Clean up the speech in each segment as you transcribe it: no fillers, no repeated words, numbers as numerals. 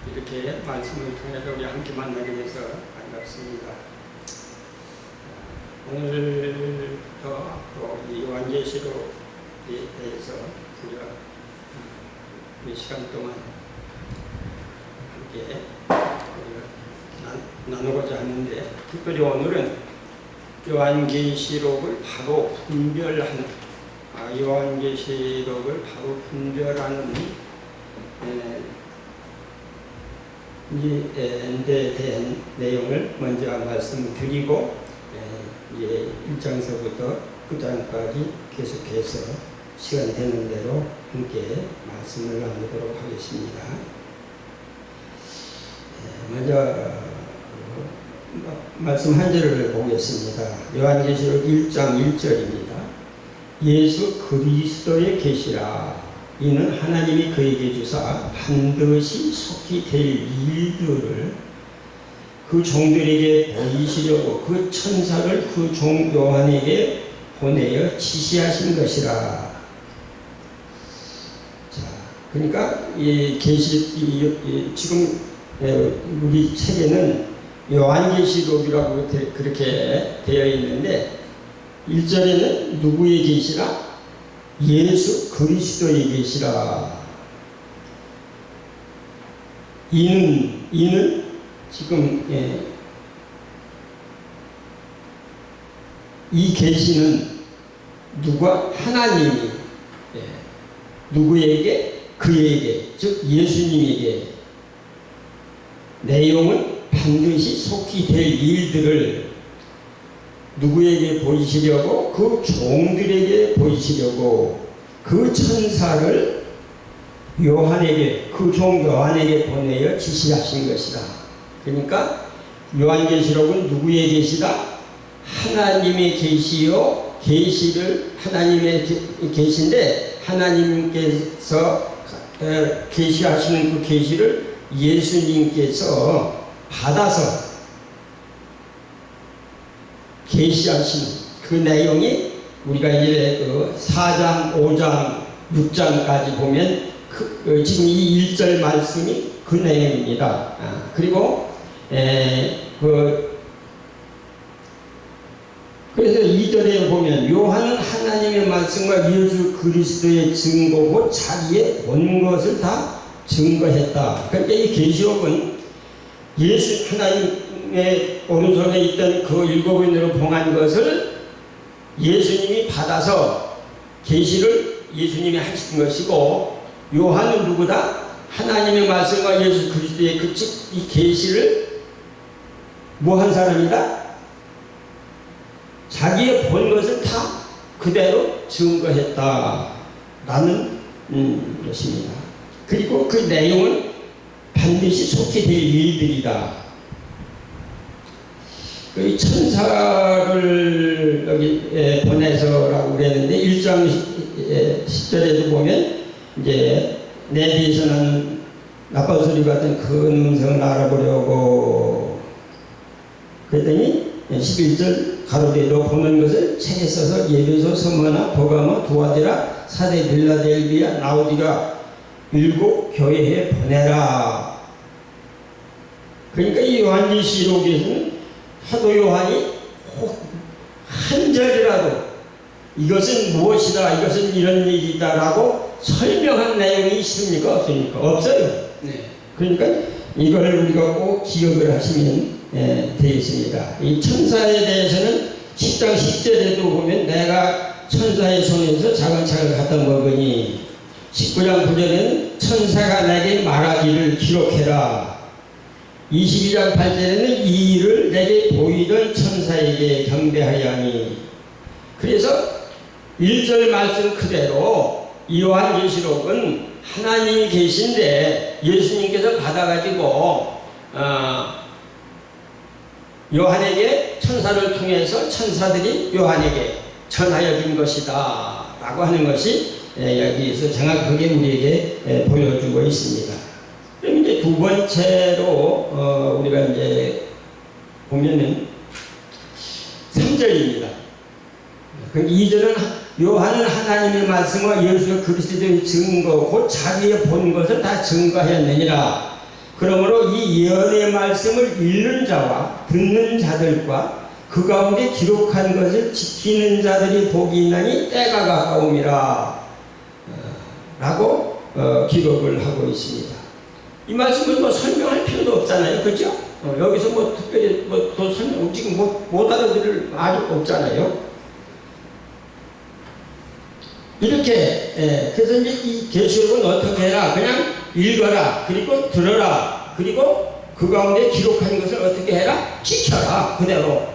이렇게 말씀을 통해서 우리 함께 만나게 돼서 반갑습니다. 오늘부터 앞으로 이 요한계시록에 대해서 우리가 몇 시간 동안 함께 나누고자 하는데, 특별히 오늘은 요한계시록을 바로 분별하는, 요한계시록을 바로 분별하는 데 대한 내용을 먼저 말씀드리고, 이제 1장서부터 9장까지 계속해서 시간 되는 대로 함께 말씀을 나누도록 하겠습니다. 먼저 말씀 한 절을 보겠습니다. 요한계시록 1장 1절입니다. 예수 그리스도의 계시라. 이는 하나님이 그에게 주사 반드시 속히 될 일들을 그 종들에게 보이시려고 그 천사를 그 종 요한에게 보내어 지시하신 것이라. 자, 그러니까 이 계시 지금 우리 책에는 요한계시록이라고 그렇게 되어 있는데, 1절에는 누구의 계시라? 예수 그리스도의 계시라. 이는 지금 이 계시는 누가? 하나님이 누구에게? 그에게, 즉 예수님에게. 내용은 반드시 속히 될 일들을 누구에게 보이시려고? 그 종들에게 보이시려고 그 천사를 요한에게, 그 종 요한에게 보내어 지시하신 것이다. 그러니까 요한계시록은 누구의 계시다? 하나님의 계시요, 계시를 하나님의 계시인데, 하나님께서 계시하시는 그 계시를 예수님께서 받아서 계시하시는 그 내용이 우리가 이제 4장, 5장, 6장까지 보면 지금 이 1절 말씀이 그 내용입니다. 그리고 그래서 2절에 보면 요한은 하나님의 말씀과 예수 그리스도의 증거고 자기의 본 것을 다 증거했다. 그러니까 이 계시록은 예수 하나님의 오른손에 있던 그 일곱 인으로 봉한 것을 예수님이 받아서 계시를 예수님이 하신 것이고, 요한은 누구다? 하나님의 말씀과 예수 그리스도의 이 계시를 뭐 한 사람이다? 자기의 본 것을 다 그대로 증거했다 라는 것입니다. 그리고 그 내용은 반드시 속히 될 일들이다. 그 천사를 여기 보내서라고 그랬는데, 1장 10절에도 보면 이제 내 뒤에서는 나쁜 소리 같은 큰 음성을 알아보려고, 그랬더니 11절 가로되 너 보는 것을 책에 써서 예배소, 서머나, 버가모, 두아디라, 사대, 빌라델비아, 라오디가 일곱 교회에 보내라. 그러니까 이 요한계시록에서는 사도 요한이 한 절이라도 이것은 무엇이다, 이것은 이런 일이다 라고 설명한 내용이 있습니까? 없습니까? 없어요. 그러니까 이걸 우리가 꼭 기억을 하시면 되겠습니다. 이 천사에 대해서는 10장 10절에도 보면 내가 천사의 손에서 작은 창을 갖다 먹으니, 19장 9절에는 천사가 내게 말하기를 기록해라. 22장 8절에는 이 일을 내게 보이던 천사에게 경배하여 하니. 그래서 1절 말씀 그대로 이 요한계시록은 하나님이 계신데 예수님께서 받아가지고 요한에게 천사를 통해서 천사들이 요한에게 전하여 준 것이다 라고 하는 것이 여기에서 정확하게 우리에게 보여주고 있습니다. 그럼 이제 두 번째로 우리가 이제 보면은 3절입니다. 2절은 요한은 하나님의 말씀과 예수 그리스도의 증거 곧 자기의 본 것을 다 증거하였느니라. 그러므로 이 예언의 말씀을 읽는 자와 듣는 자들과 그 가운데 기록한 것을 지키는 자들이 복이 있나니 때가 가까움이라 라고 기록을 하고 있습니다. 이 말씀은 뭐 설명할 필요도 없잖아요. 그죠? 여기서 뭐 특별히 뭐 더 설명, 지금 못 알아들을 말이 없잖아요. 이렇게, 그래서 이제 이 계시록은 어떻게 해라? 그냥 읽어라. 그리고 들어라. 그리고 그 가운데 기록한 것을 어떻게 해라? 지켜라. 그대로.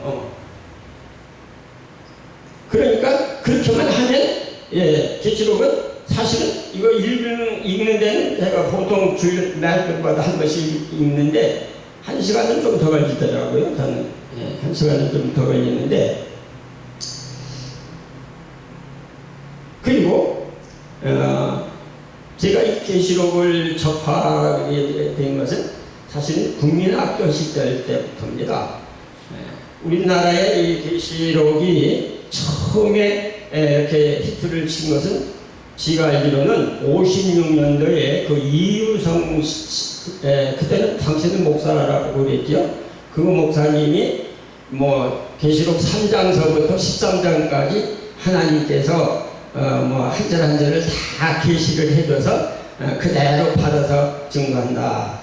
그러니까 그렇게만 하면, 계시록은 사실은 이거 읽는 데는 제가 보통 줄 날마다 한 번씩 읽는데, 1시간은 좀 더 걸리더라고요. 저는. 1시간은 좀 더 걸리는데, 그리고 제가 이 계시록을 접하게 된 것은 사실 국민학교 시절 때부터입니다. 우리나라의 이 계시록이 처음에 이렇게 히트를 친 것은 제가 알기로는 56년도에 그 이유성 그때는 당신은 목사라고 그랬죠. 그 목사님이 뭐 계시록 3장서부터 13장까지 하나님께서 뭐 한 절 한 절을 다 계시를 해줘서 그대로 받아서 증거한다.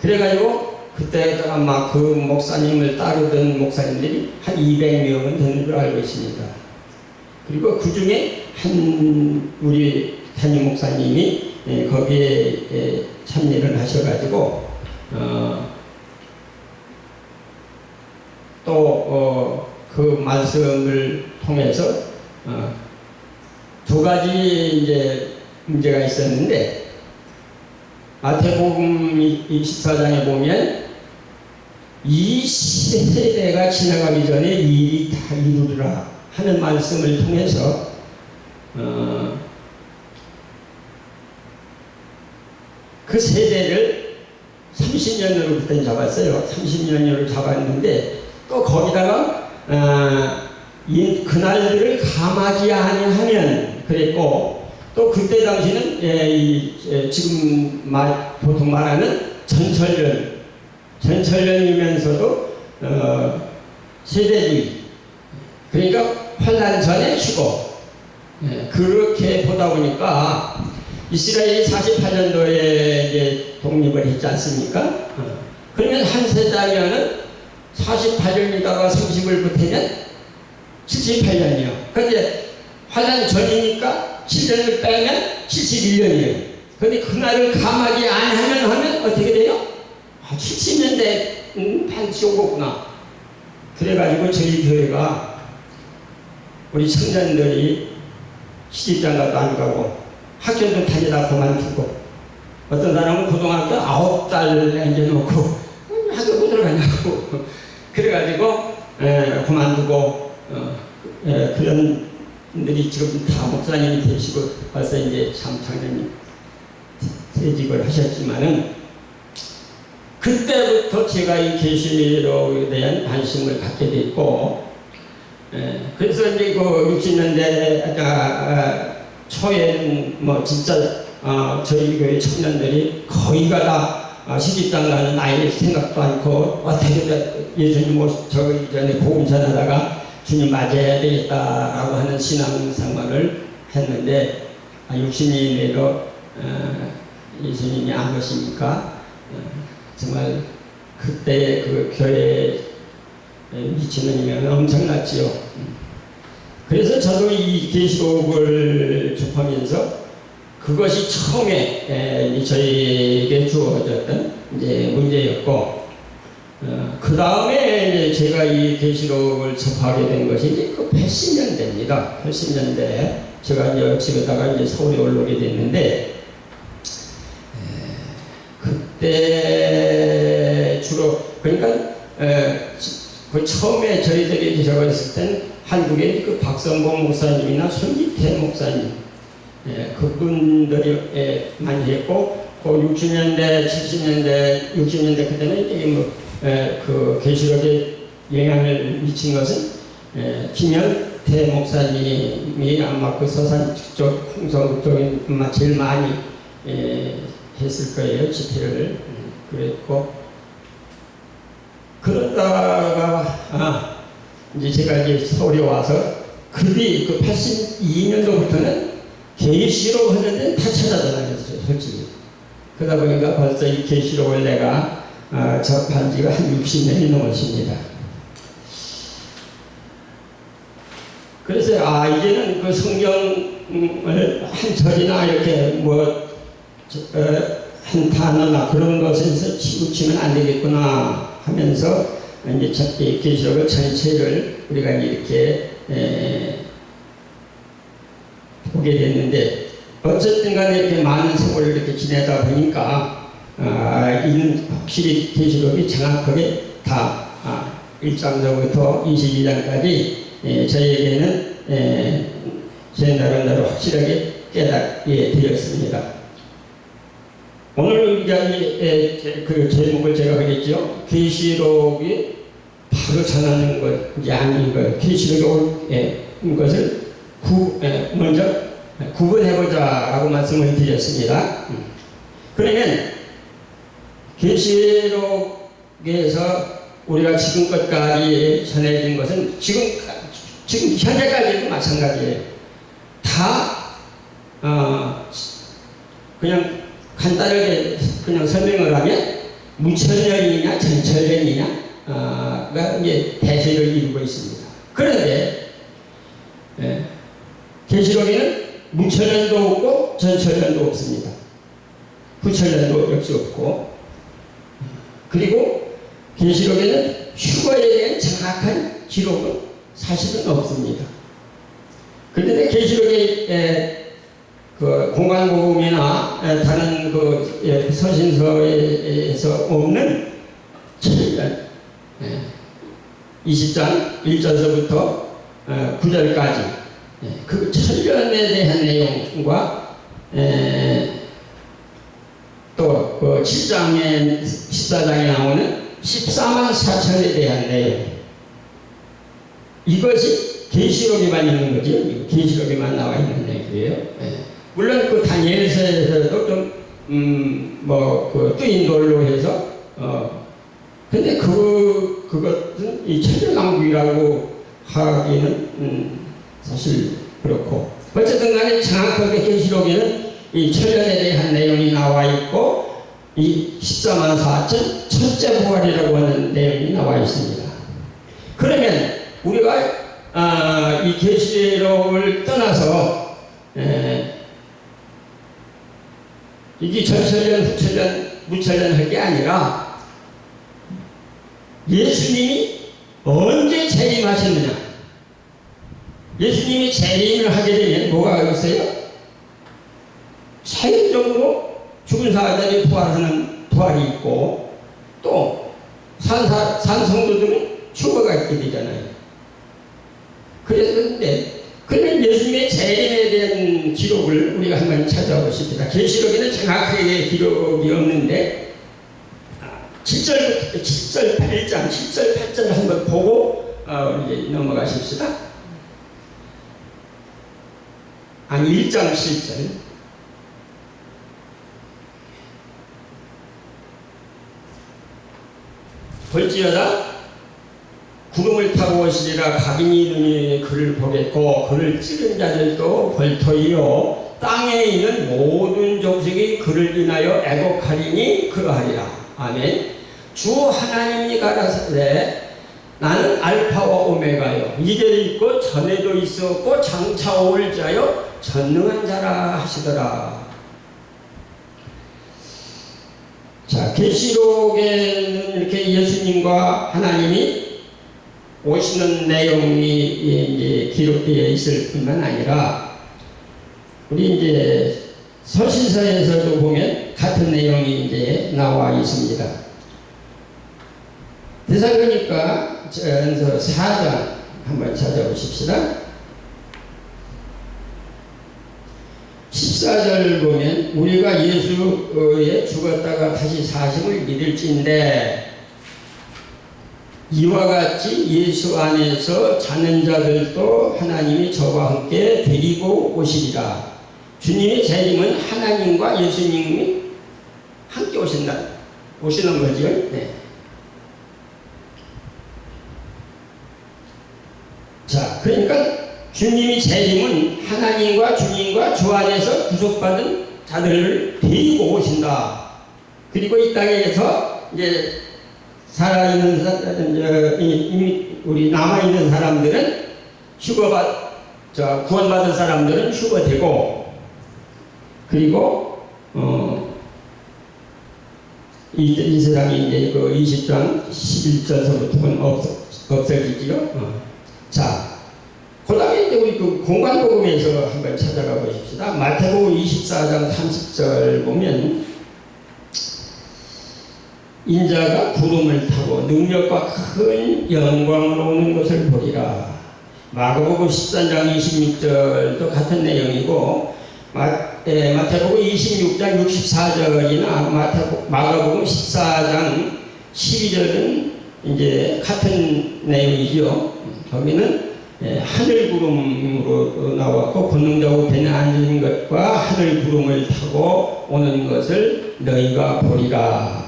그래가지고 그때 아마 그 목사님을 따르던 목사님들이 한 200명은 되는 걸 알고 있습니다. 그리고 그 중에 한 우리 담임 목사님이 거기에 참여를 하셔가지고 또 그 말씀을 통해서 두 가지 이제 문제가 있었는데, 마태복음 24장에 보면 이 세대가 지나가기 전에 이 일이 다 이루리라 하는 말씀을 통해서 그 세대를 30년으로 그때 잡았어요. 30년으로 잡았는데 또 거기다가 그날들을 감하지 아니하면 그랬고, 또 그때 당시는 지금 보통 말하는 전철련이면서도 세대주의, 그러니까 환난 전에 휴거, 그렇게 보다 보니까 이스라엘이 48년도에 이제 독립을 했지 않습니까? 그러면 한 세대면은 48년이다가 30을 보태면 78년이요. 그런데 환난 전이니까 7년을 빼면 71년이에요. 그런데 그날을 감하지 하면 어떻게 돼요? 70년대 반드시 온 거구나. 그래가지고 저희 교회가 우리 청년들이 시집장가도 안 가고 학교도 다니다 그만두고, 어떤 사람은 고등학교 9달 이제 놓고 학교 못 들어가냐고 그래가지고 그만두고 그런 분들이 지금 다 목사님이 되시고 벌써 이제 참창년이 퇴직을 하셨지만은, 그때부터 제가 이 계시록에 대한 관심을 갖게 됐고, 그래서 이제 그 60년대 초에는 뭐 진짜 저희 교회 청년들이 거의가 다 시집장 가는 나이를 생각도 않고 어떻게 예수님 저기 전에 복음 전하다가 주님 맞아야 되겠다라고 하는 신앙생활을 했는데, 60년 내로 예수님이 안 오시니까 정말 그때의 그 교회에 미치는 영향은 엄청났지요. 그래서 저도 이 계시록을 접하면서 그것이 처음에 저희에게 주어졌던 이제 문제였고, 그 다음에 제가 이 계시록을 접하게 된 것이 이제 그 80년대입니다. 80년대 제가 이제 집에다가 이제 서울에 올라오게 됐는데, 그때 주로 그러니까 그 처음에 저희들이 적었을 땐 한국에 그 박성봉 목사님이나 손기태 목사님, 그분들이 많이 했고, 그 60년대, 70년대, 60년대 그때는 이제 뭐 그 계시록에 영향을 미친 것은 김현태 목사님이 아마 그 서산 쪽, 홍성 쪽에 아마 제일 많이 했을 거예요, 집회를. 그랬고, 그러다가 이제 제가 이제 서울에 와서 그 82년도부터는 계시록 하는 데는 다 찾아다녔어요, 솔직히. 그러다 보니까 벌써 이 계시록을 내가 접한 지가 한 60년이 넘었습니다. 그래서 이제는 그 성경을 한 절이나 이렇게 한 단어나 그런 것에서 치우치면 안 되겠구나 하면서 이제 계시록을 전체를 우리가 이렇게 보게 됐는데, 어쨌든 간에 이렇게 많은 세월을 이렇게 지내다 보니까 이는 확실히 계시록이 정확하게 다 1장서부터 22장까지 저에게는 제 나름대로 확실하게 깨닫게 되었습니다. 오늘 우리가 그 제목을 제가 그랬죠. 계시록이 바로 전하는 것이 아닌 것, 계시록에 온 것을 먼저 구분해보자라고 말씀을 드렸습니다. 그러면 계시록에서 우리가 지금까지 전해진 것은 지금 현재까지도 마찬가지예요. 다 그냥 간단하게 그냥 설명을 하면 무천년이냐 전천년이냐가 이제 대세를 이루고 있습니다. 그런데 계시록에는 무천년도 없고 전천년도 없습니다. 구천년도 역시 없고, 그리고 계시록에는 휴거에 대한 정확한 기록은 사실은 없습니다. 그런데 계시록의 그 공간복음이나 다른 그 서신서에서 없는 20장 1절서부터 9절까지 그 천년에 대한 내용과 또 그 7장에 14장에 나오는 14만 4천에 대한 내용, 이것이 계시록에만 있는 거죠. 계시록에만 나와 있는 얘기예요. 물론 그 다니엘서에서도 좀 그 뜨인 돌로 해서 근데 그것은 이 천년왕국이라고 하기는 사실 그렇고, 어쨌든 간에 정확하게 계시록에는 이 천년에 대한 내용이 나와 있고, 이 14만 4천 첫째 부활이라고 하는 내용이 나와 있습니다. 그러면 우리가 이 계시록을 떠나서 이게 전천년, 후천년, 무천년 할 게 아니라 예수님이 언제 재림하셨느냐. 예수님이 재림을 하게 되면 뭐가 있어요? 사회적으로 죽은 사람들이 부활하는 부활이 있고, 또 산 성도들은 휴거가 있게 되잖아요. 그랬는데, 그러면 예수님의 재림에 대한 기록을 우리가 한번 찾아보십시다. 계시록에는 정확하게 기록이 없는데 7절, 8장, 7절, 8절을 한번 보고 이제 넘어가십시다. 아니 1장 7절. 볼지어다 구름을 타고 오시리라. 각인이 눈이 그를 보겠고 그를 찌른 자들도 볼터이요 땅에 있는 모든 족속이 그를 인하여 애곡하리니 그러하리라. 아멘. 주 하나님이 가라사대 나는 알파와 오메가요, 이제도 있고 전에도 있었고 장차 올 자요 전능한 자라 하시더라. 자, 계시록에는 이렇게 예수님과 하나님이 오시는 내용이 이제 기록되어 있을 뿐만 아니라, 우리 이제 서신서에서도 보면 같은 내용이 이제 나와 있습니다. 데살로니가 전서 4장 한번 찾아보십시다. 14절 보면 우리가 예수의 죽었다가 다시 사심을 믿을진대 이와 같이 예수 안에서 자는 자들도 하나님이 저와 함께 데리고 오시리라. 주님의 재림은 하나님과 예수님이 함께 오시는 거죠. 네. 자, 그러니까 주님이 재림은 하나님과 주님과 주 안에서 구속받은 자들을 데리고 오신다. 그리고 이 땅에서 이제 살아있는 이미 우리 남아있는 사람들은 구원받은 사람들은 휴거되고, 그리고 이 세상이 이제 그 20장 11절서부터는 없어지지요. 자, 그 다음에 이제 우리 그 공관복음에서 한번 찾아가 보십시다. 마태복음 24장 30절 보면, 인자가 구름을 타고 능력과 큰 영광으로 오는 것을 보리라. 마가복음 13장 26절도 같은 내용이고, 마태복음 26장 64절이나 마가복음 14장 12절은 이제 같은 내용이죠. 거기는 하늘 구름으로 나왔고, 권능자고 배에 앉은 것과 하늘 구름을 타고 오는 것을 너희가 보리라.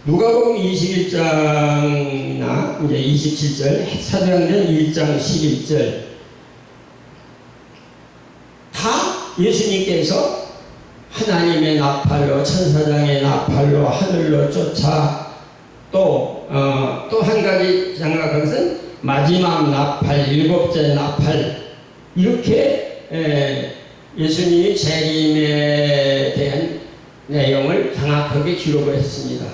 누가복음 21장이나 이제 27절, 사도행전 1장 11절 다 예수님께서 하나님의 나팔로, 천사장의 나팔로 하늘로 쫓아 또 한 가지 장각한 것은 마지막 나팔, 일곱째 나팔, 이렇게 예수님이 재림에 대한 내용을 정확하게 기록을 했습니다.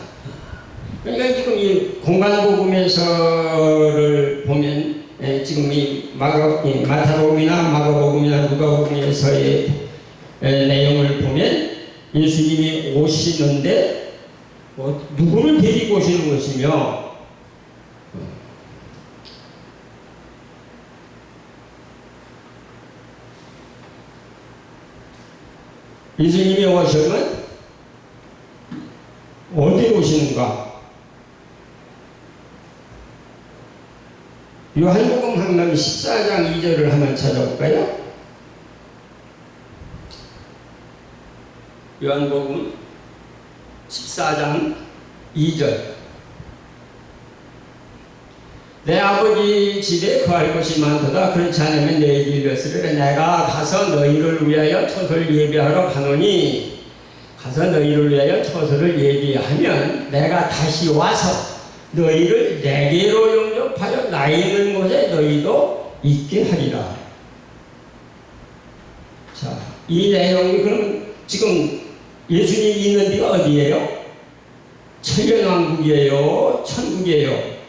그러니까 지금 이 공관복음에서를 보면 지금 이 마태복음이나 마가복음이나 누가복음에서의 내용을 보면 예수님이 오시는데 누구를 데리고 오시는 것이며, 예수님이 오시면 어디로 오시는가? 요한복음 한번 14장 2절을 한번 찾아볼까요? 요한복음 14장 2절. 내 아버지 집에 거할 곳이 많도다. 그렇지 않으면 너희에게 이르시리라. 내가 가서 너희를 위하여 처소를 예비하러 가노니, 가서 너희를 위하여 처소를 예비하면 내가 다시 와서 너희를 내게로 영접하여 나 있는 곳에 너희도 있게 하리라. 자, 이 내용이 그럼 지금 예수님이 있는 데가 어디예요? 천연왕국이에요? 천국이에요?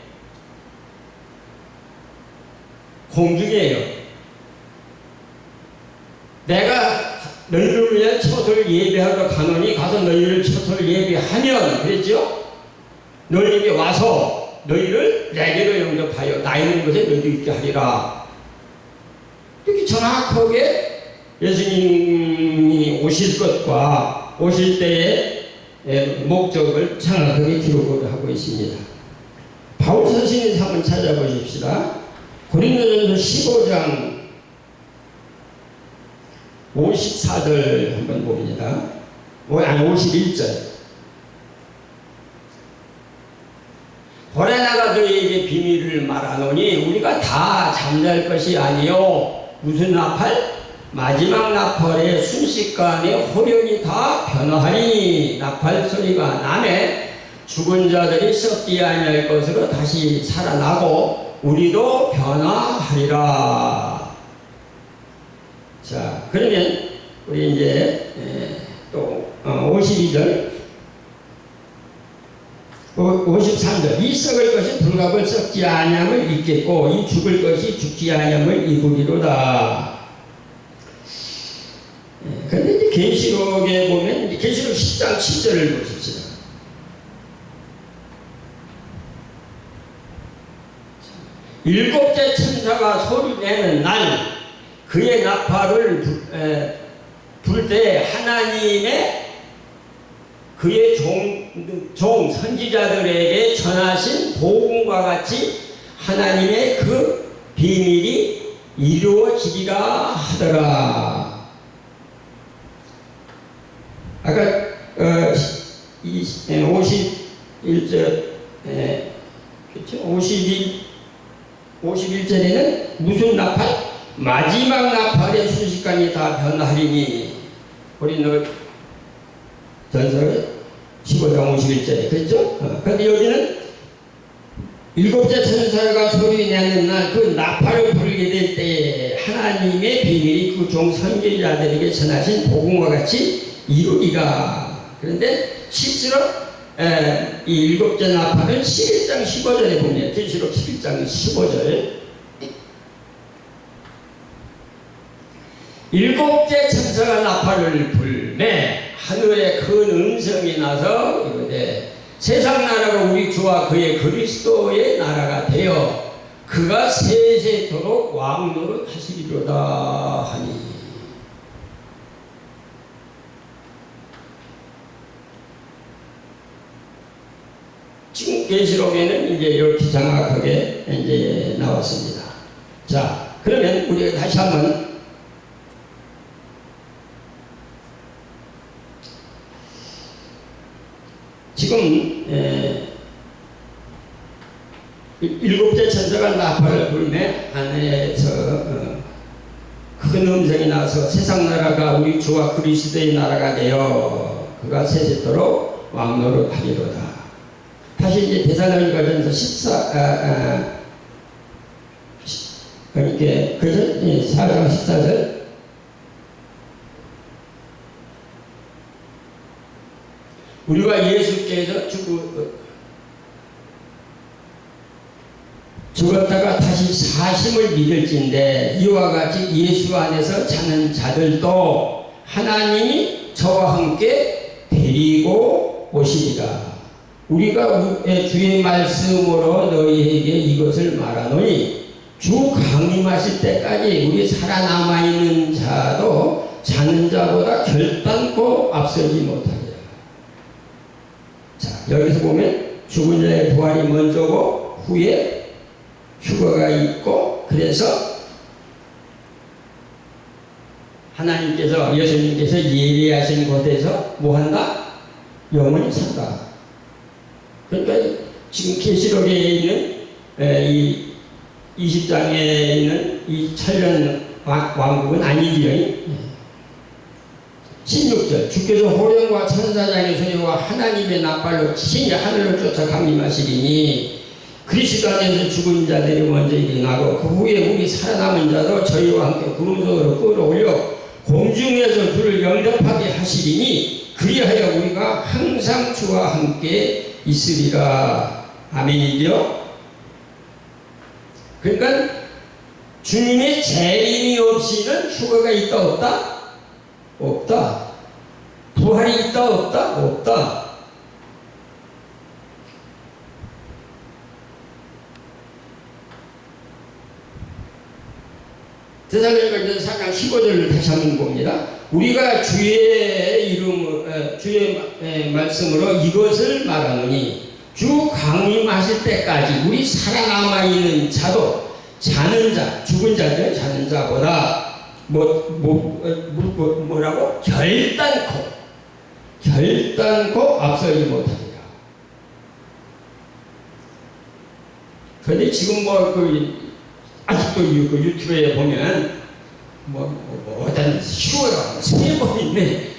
공중이에요? 내가 너희를 위해 처소를 예비하러 가노니 가서 너희를 처소를 예비하면, 그랬죠? 너희에게 와서 너희를 내게로 영접하여 나 있는 곳에 너희도 있게 하리라. 이렇게 정확하게 예수님이 오실 것과 오실 때의 목적을 정확하게 기록을 하고 있습니다. 바울 서신에서 한번 찾아보십시다. 고린도전서 15장 54절 한번 봅니다. 51절. 고래 나가 너희에게 비밀을 말하노니 우리가 다 잠잘 것이 아니요. 무슨 나팔? 마지막 나팔의 순식간에 호련이 다 변화하리니 나팔 소리가 나매 죽은 자들이 썩지 아니할 것으로 다시 살아나고 우리도 변화하리라. 자, 그러면 우리 이제 또 52절 53절. 이 썩을 것이 불갑을 썩지 아니함을 잊겠고 이 죽을 것이 죽지 아니함을 잊으리로다. 그런데 이제 계시록에 보면 계시록 10장 7절을 보십시다. 일곱째 천사가 소리내는 날 그의 나팔을 불 때 하나님의 그의 종 선지자들에게 전하신 복음과 같이 하나님의 그 비밀이 이루어지리라 하더라. 아까 51절, 그렇죠? 51절에는 무슨 나팔? 마지막 나팔의 순식간에 다 변하리니. 고린도 전서 15장 51절에 그렇죠? 그런데 여기는 일곱째 천사가 소리 내는 날 그 나팔을 불게 될 때에 하나님의 비밀이 그 종 선지자들에게 전하신 복음과 같이 이루리라. 그런데 실제로 이 일곱째 나팔은 11장 15절에 보면 계시록 11장 15절 일곱째 천사가 나팔을 불매 하늘에 큰 음성이 나서 이르되 세상 나라가 우리 주와 그의 그리스도의 나라가 되어 그가 세세토록 왕노릇 하시리로다 하니. 지금 계시록에는 이제 이렇게 정확하게 이제 나왔습니다. 자, 그러면 우리가 다시 한번 지금 일곱째 천사가 나팔을 불매 하늘에서 큰 음성이 나서 세상 나라가 우리 주와 그리스도의 나라가 되어 그가 세세토록 왕노릇 하리로다. 다시 이제 데살로니가전서 4장 14절 우리가 예수께서 죽었다가 다시 사심을 믿을진데 이와 같이 예수 안에서 자는 자들도 하나님이 저와 함께 데리고 오시리라. 우리가 주의 말씀으로 너희에게 이것을 말하노니 주 강림하실 때까지 우리 살아남아있는 자도 자는 자보다 결단코 앞서지 못하리라. 자, 여기서 보면 죽은 자의 부활이 먼저고 후에 휴거가 있고, 그래서 하나님께서 예수님께서 예리하신 곳에서 뭐한다? 영원히 산다. 그러니까 지금 계시록에 있는 이 20장에 있는 이 천년 왕국은 아니지요. 16절 주께서 호령과 천사장의 소리와 하나님의 나팔로 신이 하늘을 쫓아 강림하시리니 그리스도 안에서 죽은 자들이 먼저 일어나고 그 후에 우리 살아남은 자도 저희와 함께 구름 속으로 끌어올려 공중에서 주를 영접하게 하시리니 그리하여 우리가 항상 주와 함께 있으리라. 아멘이죠. 그러니까 주님의 재림이 없이는 휴거가 있다 없다? 없다. 부활이 있다 없다? 없다. 데살로니가전서 4장 15절을 다시 한번 봅니다. 우리가 주의 주의 말씀으로 이것을 말하노니 주 강림하실 때까지 우리 살아남아 있는 자도 자는 자, 죽은 자들 자는 자보다 뭐라고? 결단코 앞서지 못합니다. 그런데 지금 아직도 유튜브에 보면 어떤 휴거가 3번 있네.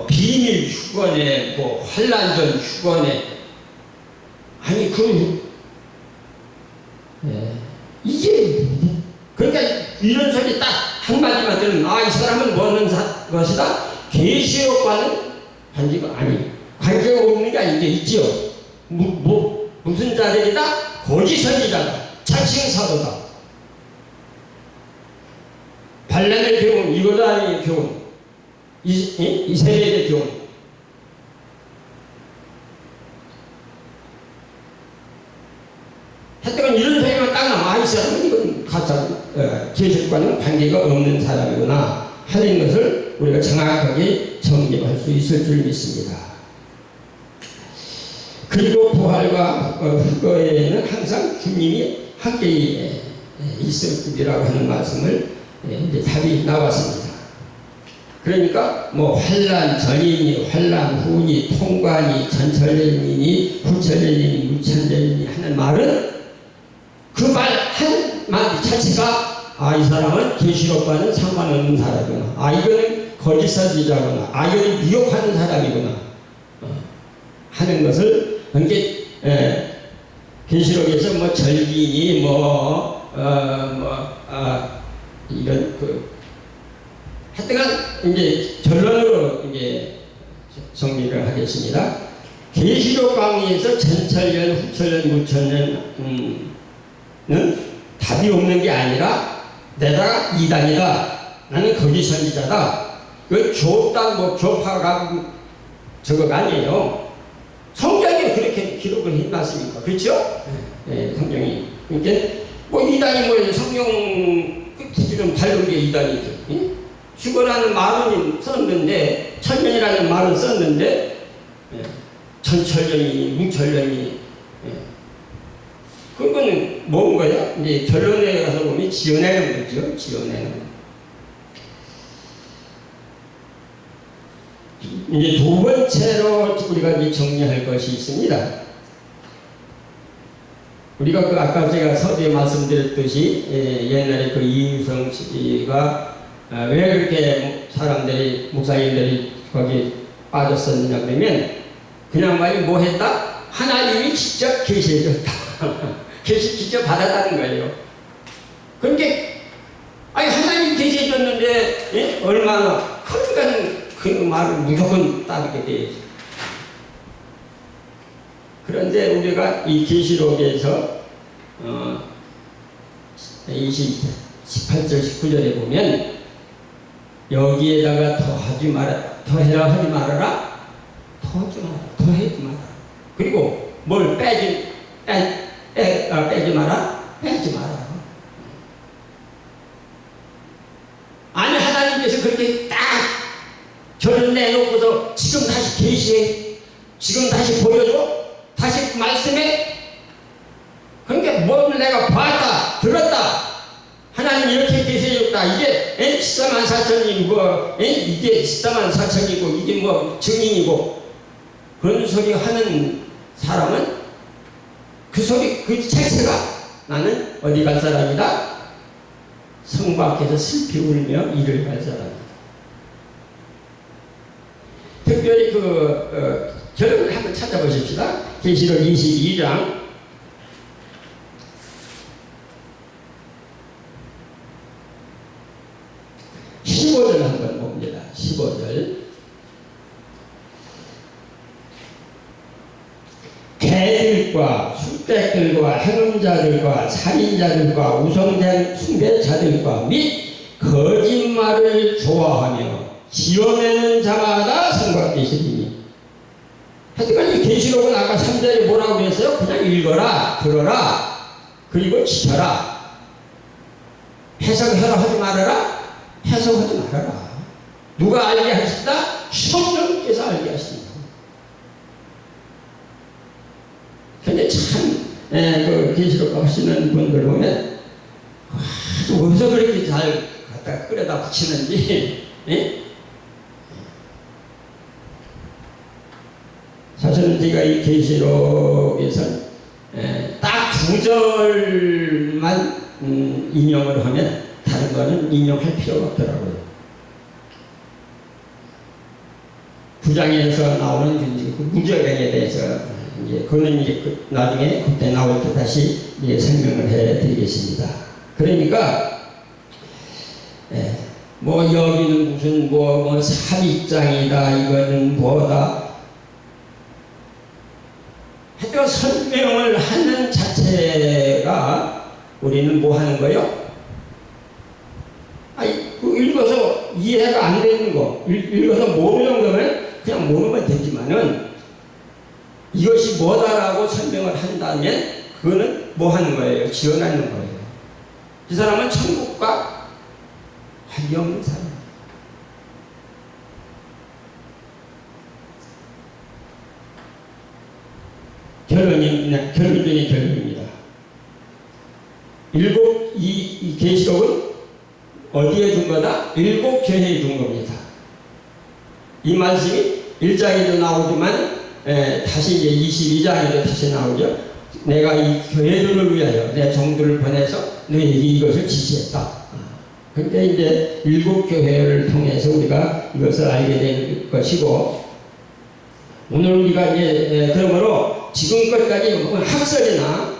비밀 휴거네, 환란전 휴거네. 아니 이게 그러니까 이런 소리 딱 한마디만 들으면 이 사람은 뭐 하는 것이다? 계시록과는 관계가 관계가 없는 게 아닌데 있지요. 무슨 자들이다? 거짓 선지자다. 자칭 사도다. 발람의 교훈, 이거다의 교훈, 이 세례의 교훈. 하여튼 이런 소리만 딱 나면 이 사람은 이건 가짜 계시록과는 관계가 없는 사람이구나 하는 것을 우리가 정확하게 정립할 수 있을 줄 믿습니다. 그리고 부활과 휴거에는 항상 주님이 함께 있을 줄이라고 하는 말씀을 이제 답이 나왔습니다. 그러니까 뭐 환란 전이니 환란 후니 통과니 전철련이니 후철련이니 무천련이니 하는 말은 그 말 한마디 자체가 이 사람은 계시록과는 상관없는 사람이구나. 이거는 거짓 선지자구나. 이거는 미혹하는 사람이구나. 하는 것을 이게 계시록에서 뭐 절기니 이런 하여튼간 이제 결론으로 이제 정리를 하겠습니다. 계시록 강의에서 전철련, 후철련, 무철련은 답이 없는 게 아니라 내가 이단이다. 나는 거짓 선지자다. 그 교단 교파가 저거가 아니에요. 성경에 그렇게 기록을 해놨으니까. 그렇죠? 네, 성경이. 그러니까 뭐 이단이 뭐 성경 좀 밝은 게 이단이죠. 예? 휴거라는 말은 썼는데 천년이라는 말은 썼는데 전철련이니 무철련이니 그거는 뭔가요? 이제 결론에 가서 보면 지어내는 거죠. 지어내는. 이제 두 번째로 우리가 이제 정리할 것이 있습니다. 우리가 그 아까 제가 서두에 말씀드렸듯이 옛날에 그 이유성 씨가 왜 그렇게 사람들이 목사님들이 거기 빠졌었느냐 그러면 그냥 말이 뭐 했다? 하나님이 직접 계시해줬다. 계시 직접 받았다는 거예요. 그러니까 하나님이 계시해줬는데 얼마나 그러니까 그 말을 무조건 따르게 돼야지. 그런데 우리가 이 계시록에서 18절 19절에 보면 여기에다가 더하지 마라, 더해라 하지 말아라, 더하지 마라, 더하지 마라. 그리고 뭘 빼지 마라, 빼지 마라. 아니 하나님께서 그렇게 딱 저를 내놓고서 지금 다시 계시해, 지금 다시 보여줘, 다시 말씀해. 그러니까 뭘 내가 봤다, 들었다. 하나님 이렇게 계시해줬다. 이게 14만 4천이고 이게 14만 4천이고 이게 뭐 증인이고 그런 소리 하는 사람은 그 소리 그 자체가 나는 어디 갈 사람이다? 성 밖에서 슬피 울며 이를 갈 사람이다. 특별히 결론을 한번 찾아보십시다. 계시록 22장 15절 한번 봅니다. 15절. 개들과 술객들과 행음자들과 살인자들과 우상된 숭배자들과 및 거짓말을 좋아하며 지어내는 자마다 성과 계시리니. 하여튼 이 계시록은 아까 3절에 뭐라고 그랬어요? 그냥 읽어라, 들어라, 그리고 지켜라. 해석하라 하지 말아라, 해석하지 말아라. 누가 알게 하신다? 성령께서 알게 하신다. 근데 참, 그 계시록 하시는 분들 보면 어디서 그렇게 잘 갖다 끌어다 붙이는지. 사실은 제가 이 계시록에서 딱 2절만 인용을 하면 다른 거는 인용할 필요가 없더라고요. 9장에서 나오는 무저갱에 대해서 그거는 이제 나중에 그때 나올 때 다시 설명을 해드리겠습니다. 그러니까 뭐 여기는 무슨 뭐 삽입장이다, 이거는 뭐다. 하여튼 설명을 하는 자체가 우리는 뭐 하는 거예요? 읽어서 이해가 안 되는 거, 읽어서 모르는 거면 그냥 모르면 되지만은 이것이 뭐다라고 설명을 한다면 그거는 뭐 하는 거예요? 지어내는 거예요. 이 사람은 천국과 관계 없는 사람. 결론 중에 결론입니다. 이 계시록은 어디에 준 거다? 7 교회에 준 겁니다. 이 말씀이 1장에도 나오지만 다시 이제 22장에도 다시 나오죠. 내가 이 교회들을 위하여 내 종들을 보내서 너에게 이것을 지시했다. 그러니까 이제 7교회를 통해서 우리가 이것을 알게 된 것이고, 오늘 우리가 이제 그러므로 지금까지 뭐 학설이나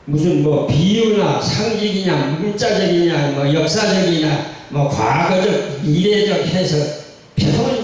무슨 뭐 비유나 상징이냐 문자적이냐 뭐 역사적이냐 뭐 과거적 미래적 해서 별로